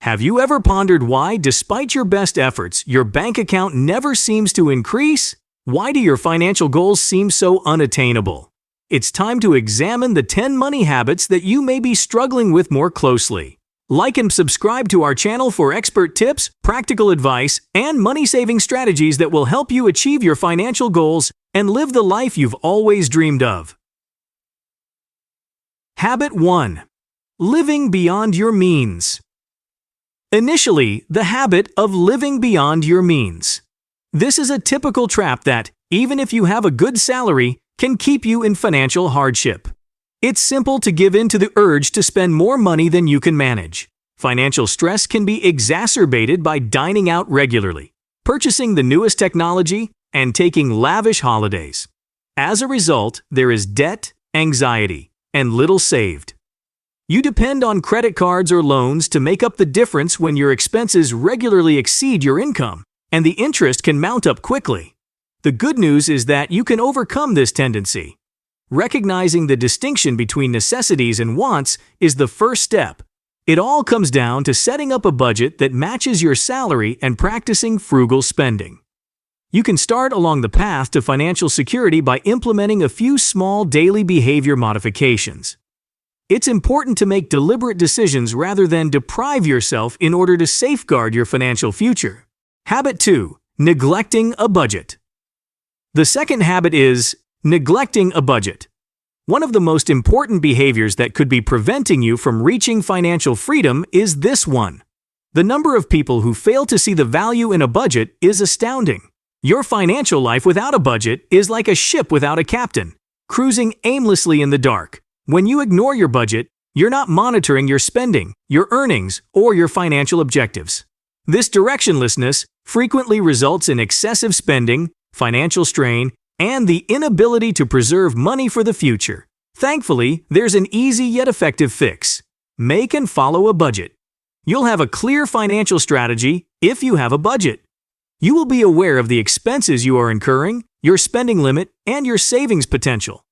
Have you ever pondered why, despite your best efforts, your bank account never seems to increase? Why do your financial goals seem so unattainable? It's time to examine the 10 money habits that you may be struggling with more closely. Like and subscribe to our channel for expert tips, practical advice, and money-saving strategies that will help you achieve your financial goals and live the life you've always dreamed of. Habit 1. Living beyond your means. Initially, the habit of living beyond your means. This is a typical trap that, even if you have a good salary, can keep you in financial hardship. It's simple to give in to the urge to spend more money than you can manage. Financial stress can be exacerbated by dining out regularly, purchasing the newest technology, and taking lavish holidays. As a result, there is debt, anxiety, and little saved. You depend on credit cards or loans to make up the difference when your expenses regularly exceed your income, and the interest can mount up quickly. The good news is that you can overcome this tendency. Recognizing the distinction between necessities and wants is the first step. It all comes down to setting up a budget that matches your salary and practicing frugal spending. You can start along the path to financial security by implementing a few small daily behavior modifications. It's important to make deliberate decisions rather than deprive yourself in order to safeguard your financial future. Habit 2. Neglecting a budget. The second habit is neglecting a budget. One of the most important behaviors that could be preventing you from reaching financial freedom is this one. The number of people who fail to see the value in a budget is astounding. Your financial life without a budget is like a ship without a captain, cruising aimlessly in the dark. When you ignore your budget, you're not monitoring your spending, your earnings, or your financial objectives. This directionlessness frequently results in excessive spending, financial strain, and the inability to preserve money for the future. Thankfully, there's an easy yet effective fix. Make and follow a budget. You'll have a clear financial strategy if you have a budget. You will be aware of the expenses you are incurring, your spending limit, and your savings potential.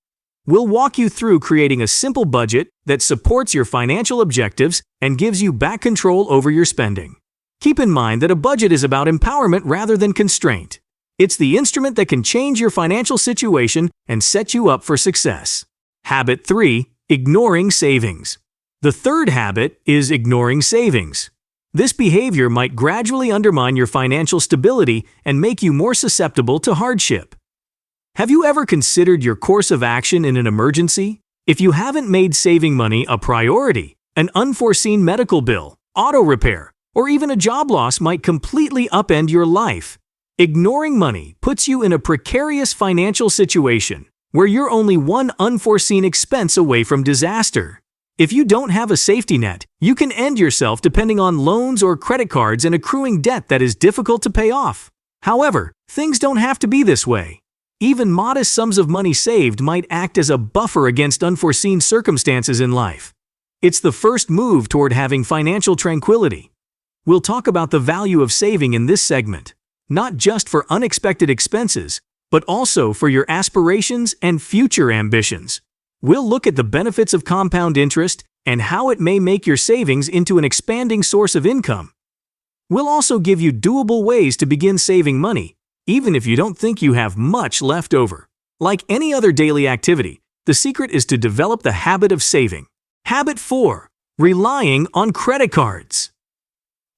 We'll walk you through creating a simple budget that supports your financial objectives and gives you back control over your spending. Keep in mind that a budget is about empowerment rather than constraint. It's the instrument that can change your financial situation and set you up for success. Habit 3. Ignoring savings. The third habit is ignoring savings. This behavior might gradually undermine your financial stability and make you more susceptible to hardship. Have you ever considered your course of action in an emergency? If you haven't made saving money a priority, an unforeseen medical bill, auto repair, or even a job loss might completely upend your life. Ignoring money puts you in a precarious financial situation where you're only one unforeseen expense away from disaster. If you don't have a safety net, you can end yourself depending on loans or credit cards and accruing debt that is difficult to pay off. However, things don't have to be this way. Even modest sums of money saved might act as a buffer against unforeseen circumstances in life. It's the first move toward having financial tranquility. We'll talk about the value of saving in this segment, not just for unexpected expenses, but also for your aspirations and future ambitions. We'll look at the benefits of compound interest and how it may make your savings into an expanding source of income. We'll also give you doable ways to begin saving money, even if you don't think you have much left over. Like any other daily activity, the secret is to develop the habit of saving. Habit 4. Relying on credit cards.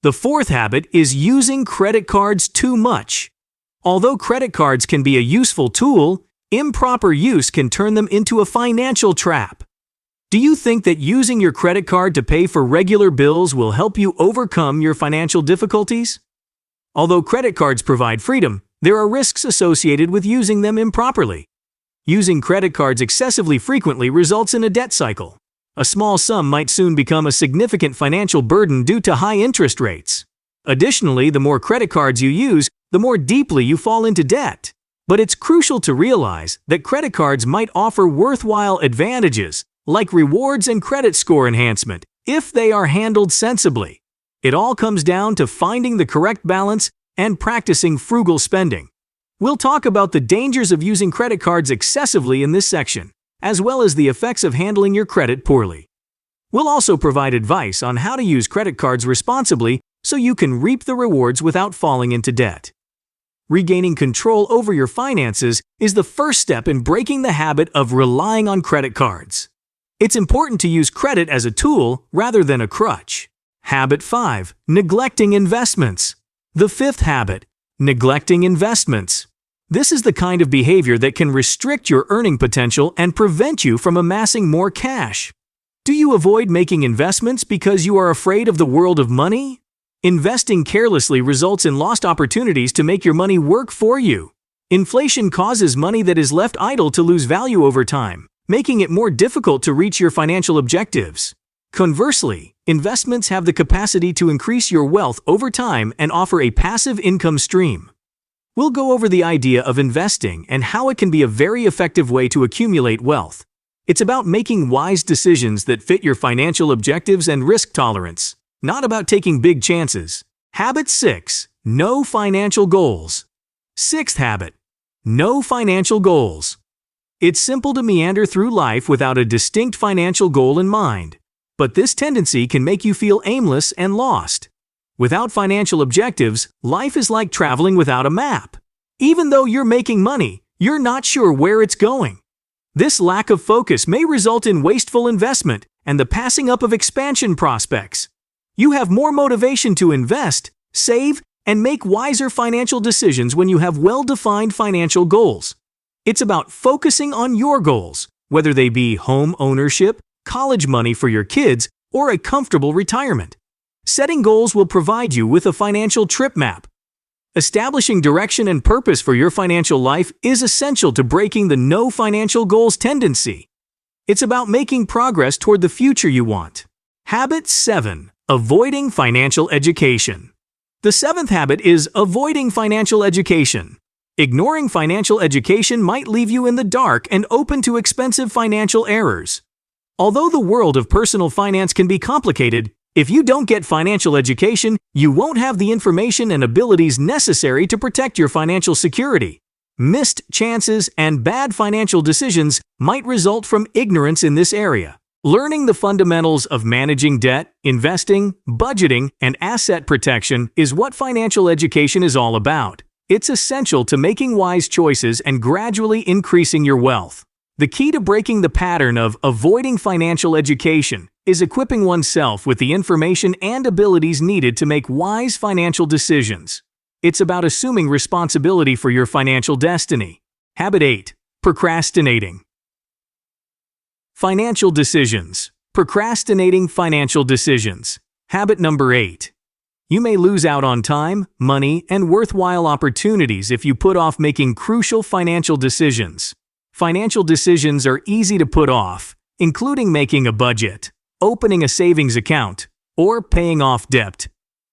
The fourth habit is using credit cards too much. Although credit cards can be a useful tool, improper use can turn them into a financial trap. Do you think that using your credit card to pay for regular bills will help you overcome your financial difficulties? Although credit cards provide freedom, there are risks associated with using them improperly. Using credit cards excessively frequently results in a debt cycle. A small sum might soon become a significant financial burden due to high interest rates. Additionally, the more credit cards you use, the more deeply you fall into debt. But it's crucial to realize that credit cards might offer worthwhile advantages, like rewards and credit score enhancement, if they are handled sensibly. It all comes down to finding the correct balance and practicing frugal spending. We'll talk about the dangers of using credit cards excessively in this section, as well as the effects of handling your credit poorly. We'll also provide advice on how to use credit cards responsibly so you can reap the rewards without falling into debt. Regaining control over your finances is the first step in breaking the habit of relying on credit cards. It's important to use credit as a tool rather than a crutch. Habit 5. Neglecting investments. The fifth habit, neglecting investments. This is the kind of behavior that can restrict your earning potential and prevent you from amassing more cash. Do you avoid making investments because you are afraid of the world of money? Investing carelessly results in lost opportunities to make your money work for you. Inflation causes money that is left idle to lose value over time, making it more difficult to reach your financial objectives. Conversely, investments have the capacity to increase your wealth over time and offer a passive income stream. We'll go over the idea of investing and how it can be a very effective way to accumulate wealth. It's about making wise decisions that fit your financial objectives and risk tolerance, not about taking big chances. Habit 6. No financial goals. Sixth habit. No financial goals. It's simple to meander through life without a distinct financial goal in mind, but this tendency can make you feel aimless and lost. Without financial objectives, life is like traveling without a map. Even though you're making money, you're not sure where it's going. This lack of focus may result in wasteful investment and the passing up of expansion prospects. You have more motivation to invest, save, and make wiser financial decisions when you have well-defined financial goals. It's about focusing on your goals, whether they be home ownership, college money for your kids, or a comfortable retirement. Setting goals will provide you with a financial trip map. Establishing direction and purpose for your financial life is essential to breaking the no financial goals tendency. It's about making progress toward the future you want. Habit 7. Avoiding financial education. The seventh habit is avoiding financial education. Ignoring financial education might leave you in the dark and open to expensive financial errors. Although the world of personal finance can be complicated, if you don't get financial education, you won't have the information and abilities necessary to protect your financial security. Missed chances and bad financial decisions might result from ignorance in this area. Learning the fundamentals of managing debt, investing, budgeting, and asset protection is what financial education is all about. It's essential to making wise choices and gradually increasing your wealth. The key to breaking the pattern of avoiding financial education is equipping oneself with the information and abilities needed to make wise financial decisions. It's about assuming responsibility for your financial destiny. Habit 8. Procrastinating. Financial decisions. Procrastinating financial decisions. Habit number 8. You may lose out on time, money, and worthwhile opportunities if you put off making crucial financial decisions. Financial decisions are easy to put off, including making a budget, opening a savings account, or paying off debt.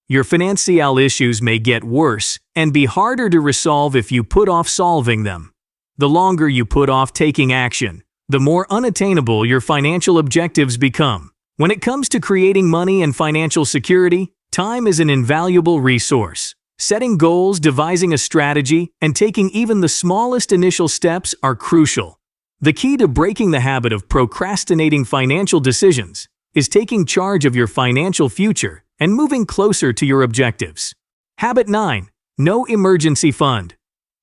Your financial issues may get worse and be harder to resolve if you put off solving them. The longer you put off taking action, the more unattainable your financial objectives become. When it comes to creating money and financial security, time is an invaluable resource. Setting goals, devising a strategy, and taking even the smallest initial steps are crucial. The key to breaking the habit of procrastinating financial decisions is taking charge of your financial future and moving closer to your objectives. Habit 9. No emergency fund.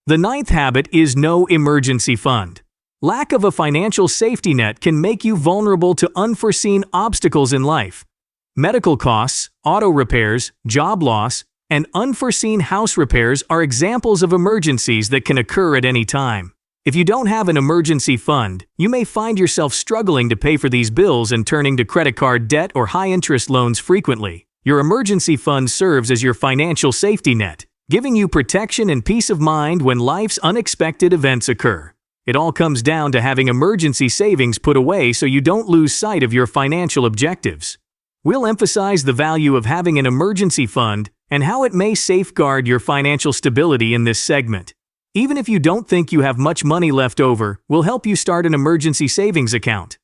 The ninth habit is no emergency fund. Lack of a financial safety net can make you vulnerable to unforeseen obstacles in life. Medical costs, auto repairs, job loss, and unforeseen house repairs are examples of emergencies that can occur at any time. If you don't have an emergency fund, you may find yourself struggling to pay for these bills and turning to credit card debt or high-interest loans frequently. Your emergency fund serves as your financial safety net, giving you protection and peace of mind when life's unexpected events occur. It all comes down to having emergency savings put away so you don't lose sight of your financial objectives. We'll emphasize the value of having an emergency fund and how it may safeguard your financial stability in this segment. Even if you don't think you have much money left over, we'll help you start an emergency savings account.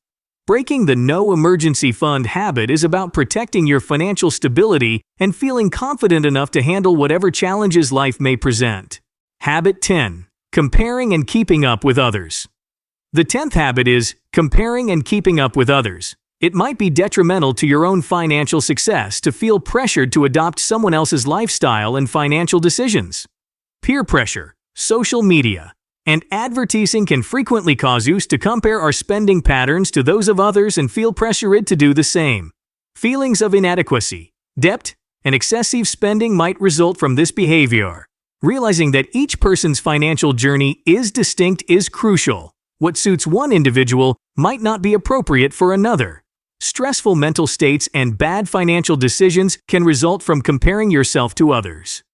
Breaking the no emergency fund habit is about protecting your financial stability and feeling confident enough to handle whatever challenges life may present. Habit 10. Comparing and keeping up with others. The 10th habit is comparing and keeping up with others. It might be detrimental to your own financial success to feel pressured to adopt someone else's lifestyle and financial decisions. Peer pressure, social media, and advertising can frequently cause us to compare our spending patterns to those of others and feel pressured to do the same. Feelings of inadequacy, debt, and excessive spending might result from this behavior. Realizing that each person's financial journey is distinct is crucial. What suits one individual might not be appropriate for another. Stressful mental states and bad financial decisions can result from comparing yourself to others.